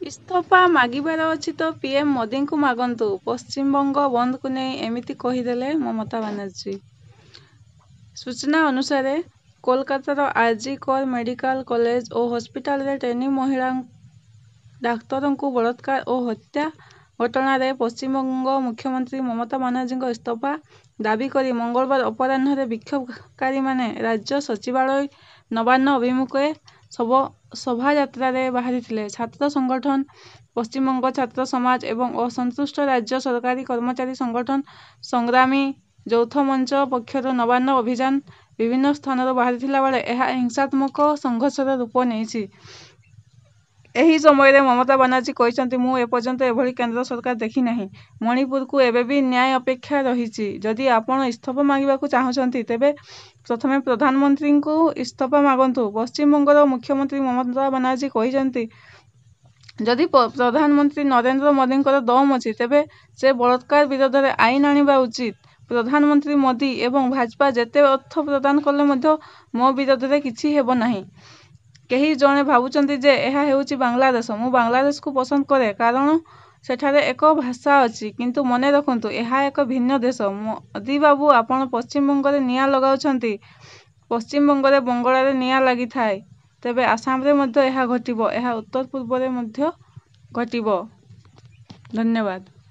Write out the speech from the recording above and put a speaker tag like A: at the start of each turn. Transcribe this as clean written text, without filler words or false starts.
A: ଇସ୍ତଫା ମାଗିବାର ଅଛି ତ ପିଏମ୍ ମୋଦିଙ୍କୁ ମାଗନ୍ତୁ। ପଶ୍ଚିମବଙ୍ଗ ବନ୍ଦକୁ ନେଇ ଏମିତି କହିଦେଲେ ମମତା ବାନାର୍ଜୀ। ସୂଚନା ଅନୁସାରେ କୋଲକାତାର ଆର୍ଜି କର ମେଡିକାଲ କଲେଜ ଓ ହସ୍ପିଟାଲରେ ଟ୍ରେନି ମହିଳା ଡାକ୍ତରଙ୍କୁ ବଳାତ୍କାର ଓ ହତ୍ୟା ଘଟଣାରେ ପଶ୍ଚିମବଙ୍ଗ ମୁଖ୍ୟମନ୍ତ୍ରୀ ମମତା ବାନାର୍ଜୀଙ୍କ ଇସ୍ତଫା ଦାବି କରି ମଙ୍ଗଳବାର ଅପରାହ୍ନରେ ବିକ୍ଷୋଭକାରୀମାନେ ରାଜ୍ୟ ସଚିବାଳୟ ନବାନ୍ନ ଅଭିମୁଖେ ଶୋଭାଯାତ୍ରାରେ ବାହାରିଥିଲେ। ଛାତ୍ର ସଂଗଠନ, ପଶ୍ଚିମବଙ୍ଗ ଛାତ୍ର ସମାଜ ଏବଂ ଅସନ୍ତୁଷ୍ଟ ରାଜ୍ୟ ସରକାରୀ କର୍ମଚାରୀ ସଂଗଠନ ସଂଗ୍ରାମୀ ଯୌଥ ମଞ୍ଚ ପକ୍ଷରୁ ନବାନ୍ନ ଅଭିଯାନ ବିଭିନ୍ନ ସ୍ଥାନରୁ ବାହାରିଥିଲା ବେଳେ ଏହା ହିଂସାତ୍ମକ ସଂଘର୍ଷର ରୂପ ନେଇଛି। ଏହି ସମୟରେ ମମତା ବାନାର୍ଜୀ କହିଛନ୍ତି, ମୁଁ ଏପର୍ଯ୍ୟନ୍ତ ଏଭଳି କେନ୍ଦ୍ର ସରକାର ଦେଖିନାହିଁ। ମଣିପୁରକୁ ଏବେ ବି ନ୍ୟାୟ ଅପେକ୍ଷା ରହିଛି। ଯଦି ଆପଣ ଇସ୍ତଫା ମାଗିବାକୁ ଚାହୁଁଛନ୍ତି, ତେବେ ପ୍ରଥମେ ପ୍ରଧାନମନ୍ତ୍ରୀଙ୍କୁ ଇସ୍ତଫା ମାଗନ୍ତୁ। ପଶ୍ଚିମବଙ୍ଗର ମୁଖ୍ୟମନ୍ତ୍ରୀ ମମତା ବାନାର୍ଜୀ କହିଛନ୍ତି, ଯଦି ପ୍ରଧାନମନ୍ତ୍ରୀ ନରେନ୍ଦ୍ର ମୋଦିଙ୍କର ଦମ ଅଛି, ତେବେ ସେ ବଳାତ୍କାର ବିରୋଧରେ ଆଇନ ଆଣିବା ଉଚିତ। ପ୍ରଧାନମନ୍ତ୍ରୀ ମୋଦି ଏବଂ ଭାଜପା ଯେତେ ଅର୍ଥ ପ୍ରଦାନ କଲେ ମଧ୍ୟ ମୋ ବିରୋଧରେ କିଛି ହେବ ନାହିଁ। କେହି ଜଣେ ଭାବୁଛନ୍ତି ଯେ ଏହା ହେଉଛି ବାଂଲାଦେଶ। ମୁଁ ବାଂଲାଦେଶକୁ ପସନ୍ଦ କରେ କାରଣ ସେଠାରେ ଏକ ଭାଷା ଅଛି। କିନ୍ତୁ ମନେ ରଖନ୍ତୁ, ଏହା ଏକ ଭିନ୍ନ ଦେଶ। ମୋଦିବାବୁ, ଆପଣ ପଶ୍ଚିମବଙ୍ଗରେ ନିଆଁ ଲଗାଉଛନ୍ତି। ପଶ୍ଚିମବଙ୍ଗରେ ବଙ୍ଗଳାରେ ନିଆଁ ଲାଗିଥାଏ, ତେବେ ଆସାମରେ ମଧ୍ୟ ଏହା ଘଟିବ। ଏହା ଉତ୍ତର ପୂର୍ବରେ ମଧ୍ୟ ଘଟିବ। ଧନ୍ୟବାଦ।